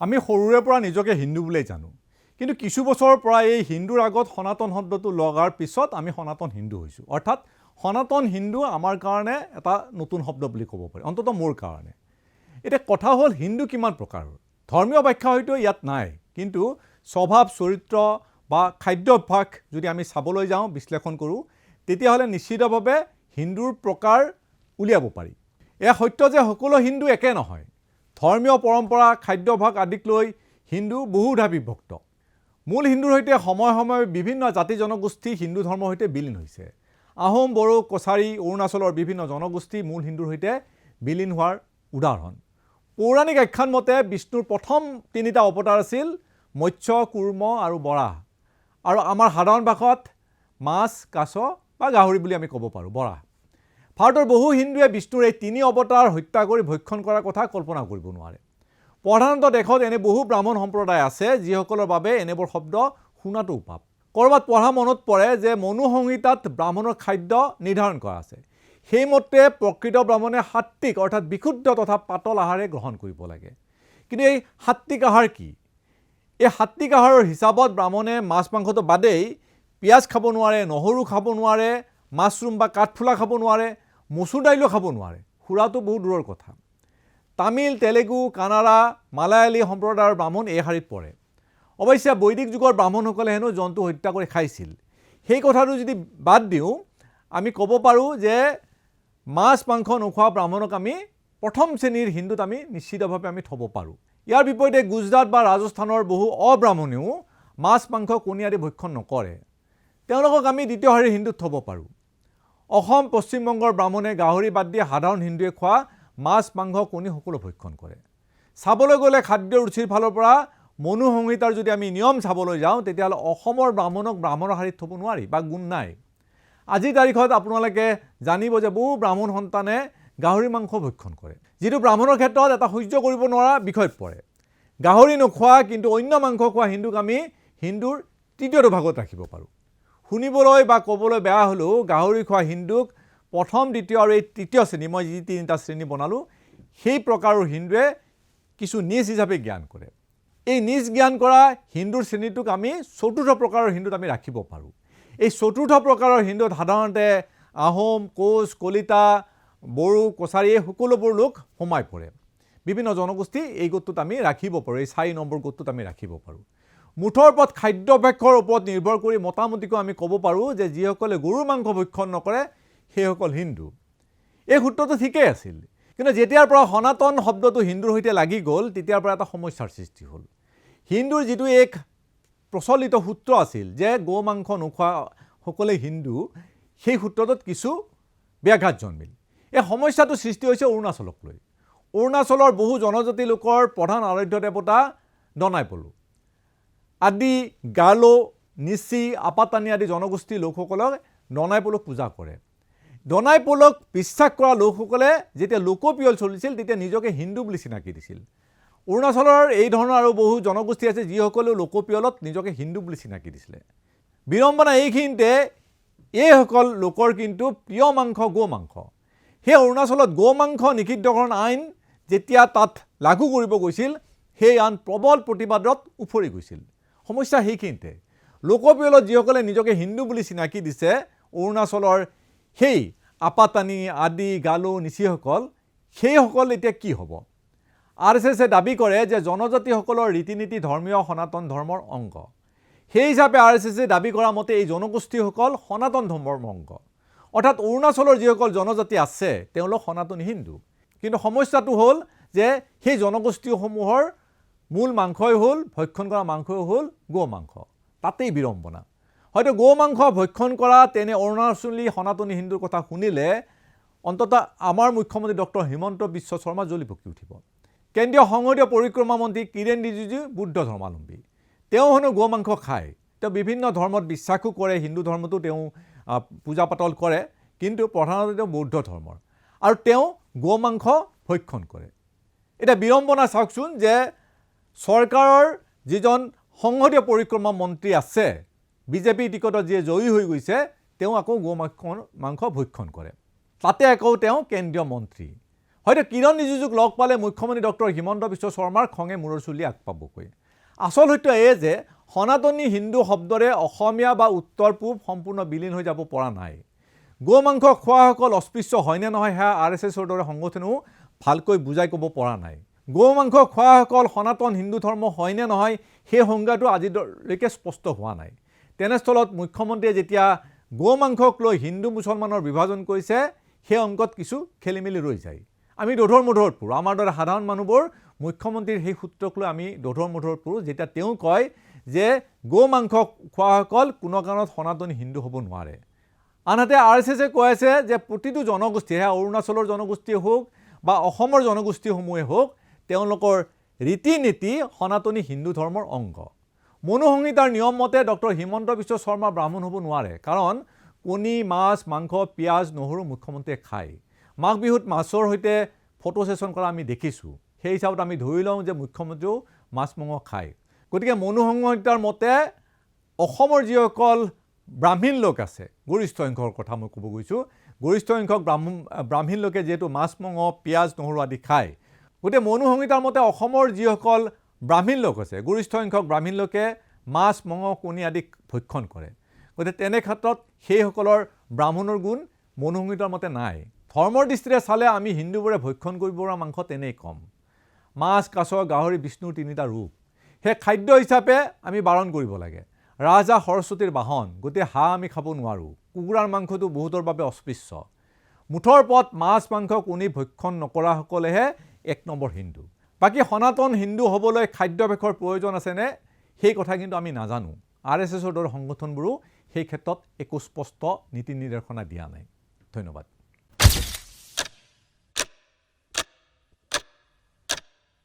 আমি সৰুৰে পৰা নিজকে হিন্দু বুলিয়েই জানো, কিন্তু কিছু বছৰৰ পৰা এই হিন্দুৰ আগত সনাতন শব্দটো লগাৰ পিছত আমি সনাতন হিন্দু হৈছোঁ। অৰ্থাৎ সনাতন হিন্দু আমাৰ কাৰণে এটা নতুন শব্দ বুলি ক'ব পাৰি, অন্ততঃ মোৰ কাৰণে। এতিয়া কথা হ'ল হিন্দু কিমান প্ৰকাৰৰ? ধৰ্মীয় ব্যাখ্যা হয়তো ইয়াত নাই, কিন্তু স্বভাৱ চৰিত্ৰ বা খাদ্যাভ্যাস যদি আমি চাবলৈ যাওঁ, বিশ্লেষণ কৰোঁ, তেতিয়াহ'লে নিশ্চিতভাৱে হিন্দুৰ প্ৰকাৰ উলিয়াব পাৰি। এয়া সত্য যে সকলো হিন্দু একে নহয়। ধৰ্মীয় পৰম্পৰা খাদ্যাভ্যাস আদিক লৈ হিন্দু বহুধা বিভক্ত। মূল হিন্দুৰ সৈতে সময়ে সময়ে বিভিন্ন জাতি জনগোষ্ঠী হিন্দু ধৰ্মৰ সৈতে বিলীন হৈছে। আহোম, বড়ো, কছাৰী, অৰুণাচলৰ বিভিন্ন জনগোষ্ঠী মূল হিন্দুৰ সৈতে বিলীন হোৱাৰ উদাহৰণ। পৌৰাণিক আখ্যান মতে বিষ্ণুৰ প্ৰথম 3টা অৱতাৰ আছিল মৎস্য, কুৰ্ম আৰু বৰাহ। আৰু আমাৰ সাধাৰণ ভাষাত মাছ, কাছ বা গাহৰি বুলি আমি ক'ব পাৰোঁ, বৰাহ। ভাৰতৰ বহু হিন্দুৱে বিষ্ণুৰ এই 3 অৱতাৰ হত্যা কৰি ভক্ষণ কৰাৰ কথা কল্পনা কৰিব নোৱাৰে। প্ৰধানতঃ দেশত এনে বহু ব্ৰাহ্মণ সম্প্ৰদায় আছে যিসকলৰ বাবে এনেবোৰ শব্দ শুনাটো পাপ। ক'ৰবাত পঢ়া মনত পৰে যে মনু সংহিতাত ব্ৰাহ্মণৰ খাদ্য নিৰ্ধাৰণ কৰা আছে। সেইমতে প্ৰকৃত ব্ৰাহ্মণে সাত্বিক অৰ্থাৎ বিশুদ্ধ তথা পাতল আহাৰে গ্ৰহণ কৰিব লাগে। কিন্তু এই সাত্বিক আহাৰ কি? এই সাত্বিক আহাৰৰ হিচাপত ব্ৰাহ্মণে মাছ মাংসটো বাদেই পিঁয়াজ খাব নোৱাৰে, নহৰু খাব নোৱাৰে, মাছৰুম বা কাঠফুলা খাব নোৱাৰে, মচুৰ দাইলো খাব নোৱাৰে। সুৰাটো বহু দূৰৰ কথা। তামিল, তেলেগু, কানাড়া, মালায়ালী সম্প্ৰদায়ৰ ব্ৰাহ্মণ এই শাৰীত পৰে। অৱশ্যে বৈদিক যুগৰ ব্ৰাহ্মণসকলে হেনো জন্তু হত্যা কৰি খাইছিল। সেই কথাটো যদি বাদ দিওঁ, আমি ক'ব পাৰোঁ যে মাছ মাংস নোখোৱা ব্ৰাহ্মণক আমি প্ৰথম শ্ৰেণীৰ হিন্দুত আমি নিশ্চিতভাৱে আমি থ'ব পাৰোঁ। ইয়াৰ বিপৰীতে গুজৰাট বা ৰাজস্থানৰ বহু অব্ৰাহ্মণেও মাছ মাংস কণী আদি ভক্ষণ নকৰে। তেওঁলোকক আমি দ্বিতীয় শাৰীৰ হিন্দুত থ'ব পাৰোঁ। অসম, পশ্চিমবংগৰ ব্ৰাহ্মণে গাহৰি বাদ দি সাধাৰণ হিন্দুৱে খোৱা মাছ মাংস কণী সকলো ভক্ষণ কৰে। চাবলৈ গ'লে খাদ্য ৰুচিৰ ফালৰ পৰা মনু সংহিতাৰ যদি আমি নিয়ম চাবলৈ যাওঁ, তেতিয়াহ'লে অসমৰ ব্ৰাহ্মণক ব্ৰাহ্মণৰ শাৰীত থ'ব নোৱাৰি বা গুণ নাই। আজিৰ তাৰিখত আপোনালোকে জানিব যে বহু ব্ৰাহ্মণ সন্তানে গাহৰি মাংস ভক্ষণ কৰে, যিটো ব্ৰাহ্মণৰ ক্ষেত্ৰত এটা সহ্য কৰিব নোৱাৰা বিষয়ত পৰে। গাহৰি নোখোৱা কিন্তু অন্য মাংস খোৱা হিন্দুক আমি হিন্দুৰ 3য়টো ভাগত ৰাখিব পাৰোঁ। শুনিবলৈ বা ক'বলৈ বেয়া হ'লেও গাহৰি খোৱা হিন্দুক প্ৰথম, দ্বিতীয় আৰু এই 3য় শ্ৰেণী, মই যি 3টা শ্ৰেণী বনালোঁ, সেই প্ৰকাৰৰ হিন্দুৱে কিছু নিজ হিচাপে জ্ঞান কৰে। এই নিজ জ্ঞান কৰা হিন্দুৰ শ্ৰেণীটোক আমি 4ৰ্থ প্ৰকাৰৰ হিন্দুত আমি ৰাখিব পাৰোঁ। এই 4ৰ্থ প্ৰকাৰৰ হিন্দুত সাধাৰণতে আহোম, কোচ, কলিতা, বড়ো, কছাৰী এই সকলোবোৰ লোক সোমাই পৰে। বিভিন্ন জনগোষ্ঠী এই গোটটোত আমি ৰাখিব পাৰোঁ, এই 4 নম্বৰ গোটটোত আমি ৰাখিব পাৰোঁ। মুঠৰ ওপৰত খাদ্যাভ্যাসৰ ওপৰত নিৰ্ভৰ কৰি মোটামুটিকৈ আমি ক'ব পাৰোঁ যে যিসকলে গৰুৰ মাংস ভক্ষণ নকৰে সেইসকল হিন্দু। এই সূত্ৰটো ঠিকেই আছিল, কিন্তু যেতিয়াৰ পৰা সনাতন শব্দটো হিন্দুৰ সৈতে লাগি গ'ল, তেতিয়াৰ পৰা এটা সমস্যাৰ সৃষ্টি হ'ল। হিন্দুৰ যিটো এক প্ৰচলিত সূত্ৰ আছিল যে গো মাংস নোখোৱা সকলোৱে হিন্দু, সেই সূত্ৰটোত কিছু ব্যাঘাত জন্মিল। এই সমস্যাটো সৃষ্টি হৈছে অৰুণাচলক লৈ। অৰুণাচলৰ বহু জনজাতি লোকৰ প্ৰধান আৰাধ্য দেৱতা দনাই পলো আদি, গালো, নিচি, আপাতানি আদি জনগোষ্ঠীৰ লোকসকলক দনাই পলক পূজা কৰে। দনাই পলক বিশ্বাস কৰা লোকসকলে যেতিয়া লোকপিয়ল চলিছিল, তেতিয়া নিজকে হিন্দু বুলি চিনাকি দিছিল। অৰুণাচলৰ এই ধৰণৰ আৰু বহু জনগোষ্ঠী আছে যিসকলেও লোকপিয়লত নিজকে হিন্দু বুলি চিনাকি দিছিলে। বিড়ম্বনা এইখিনিতে এইসকল লোকৰ কিন্তু প্ৰিয় মাংস গো মাংস। সেই অৰুণাচলত গো মাংস নিষিদ্ধকৰণ আইন যেতিয়া তাত লাগু কৰিব গৈছিল, সেই আইন প্ৰবল প্ৰতিবাদত উফৰি গৈছিল। সমস্যা সেইখিনিতে লোকপিয়লত যিসকলে নিজকে হিন্দু বুলি চিনাকি দিছে, অৰুণাচলৰ সেই আপাতানি আদি, গালো, নিচিসকল, সেইসকল এতিয়া কি হ'ব? RSSে দাবী কৰে যে জনজাতিসকলৰ ৰীতি নীতি ধৰ্মীয় সনাতন ধৰ্মৰ অংগ। সেই হিচাপে RSSে দাবী কৰা মতে এই জনগোষ্ঠীসকল সনাতন ধৰ্মৰ অংগ। অৰ্থাৎ অৰুণাচলৰ যিসকল জনজাতি আছে তেওঁলোক সনাতনী হিন্দু। কিন্তু সমস্যাটো হ'ল যে সেই জনগোষ্ঠীসমূহৰ মূল মাংসই হ'ল, ভক্ষণ কৰা মাংসই হ'ল গো মাংস। তাতেই বিড়ম্বনা। হয়তো গো মাংস ভক্ষণ কৰা তেনে অৰুণাচলী সনাতনী হিন্দুৰ কথা শুনিলে অন্ততঃ আমাৰ মুখ্যমন্ত্ৰী ডক্টৰ হিমন্ত বিশ্ব শৰ্মা জ্বলি পকি উঠিব। কেন্দ্ৰীয় সংসদীয় পৰিক্ৰমা মন্ত্ৰী কিৰেণ ৰিজিজু বুদ্ধ ধৰ্মাৱলম্বী। তেওঁ হেনো গো মাংস খায়। তেওঁ বিভিন্ন ধৰ্মত বিশ্বাসো কৰে, হিন্দু ধৰ্মতো তেওঁ পূজা পাতল কৰে, কিন্তু প্ৰধানতঃ তেওঁ বৌদ্ধ ধৰ্মৰ। আৰু তেওঁ গো মাংস ভক্ষণ কৰে। এতিয়া বিড়ম্বনা চাওকচোন যে চৰকাৰৰ যিজন সংসদীয় পৰিক্ৰমা মন্ত্ৰী আছে, বিজেপি টিকটত যিয়ে জয়ী হৈ গৈছে, তেওঁ আকৌ গো মাংস ভক্ষণ কৰে। তাতে আকৌ তেওঁ কেন্দ্ৰীয় মন্ত্ৰী। হয়তো কিৰণ ৰিজিজুক লগ পালে মুখ্যমন্ত্ৰী ডক্টৰ হিমন্ত বিশ্ব শৰ্মাৰ খঙে মূৰৰ চুলি আগপাবকৈ। আচল সত্য এই যে সনাতনী হিন্দু শব্দৰে অসমীয়া বা উত্তৰ পূব সম্পূৰ্ণ বিলীন হৈ যাব পৰা নাই। গো মাংস খোৱাসকল অস্পৃশ্য হয়নে নহয় সেয়া RSSৰ দৰে সংগঠনেও ভালকৈ বুজাই ক'ব পৰা নাই। গো মাংস খোৱাসকল সনাতন হিন্দু ধৰ্ম হয়নে নহয় সেই সংজ্ঞাটো আজিলৈকে স্পষ্ট হোৱা নাই। তেনেস্থলত মুখ্যমন্ত্ৰীয়ে যেতিয়া গো মাংসক লৈ হিন্দু মুছলমানৰ বিভাজন কৰিছে সেই অংকত কিছু খেলিমেলি ৰৈ যায়। আমি দোধৰ মোধৰত পৰোঁ, আমাৰ দৰে সাধাৰণ মানুহবোৰ মুখ্যমন্ত্ৰীৰ সেই সূত্ৰক লৈ আমি দোধৰ মোধৰত পৰোঁ যেতিয়া তেওঁ কয় যে গো মাংস খোৱাসকল কোনো কাৰণত সনাতনী হিন্দু হ'ব নোৱাৰে। আনহাতে RSSে কৈ আছে যে প্ৰতিটো জনগোষ্ঠী, সেয়া অৰুণাচলৰ জনগোষ্ঠীয়ে হওক বা অসমৰ জনগোষ্ঠীসমূহে হওক, তেওঁলোকৰ ৰীতি নীতি সনাতনী হিন্দু ধৰ্মৰ অংগ। মনুসংহিতাৰ নিয়ম মতে ডক্টৰ হিমন্ত বিশ্ব শৰ্মা ব্ৰাহ্মণ হ'ব নোৱাৰে, কাৰণ কণী, মাছ, মাংস, পিঁয়াজ, নহৰু মুখ্যমন্ত্ৰীয়ে খায়। মাঘ বিহুত মাছৰ সৈতে ফটো ছেশ্যন কৰা আমি দেখিছোঁ। সেই হিচাপত আমি ধৰি লওঁ যে মুখ্যমন্ত্ৰীয়েও মাছ মাংস খায়। গতিকে মনুসংহিতাৰ মতে অসমৰ যিসকল ব্ৰাহ্মীণ লোক আছে, গৰিষ্ঠ সংখ্যকৰ কথা মই ক'ব গৈছোঁ, গৰিষ্ঠ সংখ্যক ব্ৰাহ্মীণ লোকে যিহেতু মাছ মাংস, পিঁয়াজ, নহৰু আদি খায়, গতিকে মনুসংহিতাৰ মতে অসমৰ যিসকল ব্ৰাহ্মীণ লোক আছে, গৰিষ্ঠ সংখ্যক ব্ৰাহ্মীণ লোকে মাছ মাংস, কণী আদি ভক্ষণ কৰে। গতিকে তেনে ক্ষেত্ৰত সেইসকলৰ ব্ৰাহ্মণৰ গুণ মনুসংহিতাৰ মতে নাই। ধৰ্মৰ দৃষ্টিৰে চালে আমি হিন্দুবোৰে ভক্ষণ কৰিব পৰা মাংস তেনেই কম। মাছ, কাছ, গাহৰি বিষ্ণুৰ তিনিটা ৰূপ, সেই খাদ্য হিচাপে আমি বাৰণ কৰিব লাগে। ৰাজহাঁহ সৰস্বতীৰ বাহন, গতিকে হাঁহ আমি খাব নোৱাৰোঁ। কুকুৰাৰ মাংসটো বহুতৰ বাবে অস্পৃশ্য। মুঠৰ ওপৰত মাছ, মাংস, কণী ভক্ষণ নকৰাসকলেহে 1 নম্বৰ হিন্দু। বাকী সনাতন হিন্দু হ'বলৈ খাদ্যাভ্যাসৰ প্ৰয়োজন আছেনে সেই কথা কিন্তু আমি নাজানো। RSSৰ দৰে সংগঠনবোৰো সেই ক্ষেত্ৰত একো স্পষ্ট নীতি নিৰ্দেশনা দিয়া নাই। ধন্যবাদ।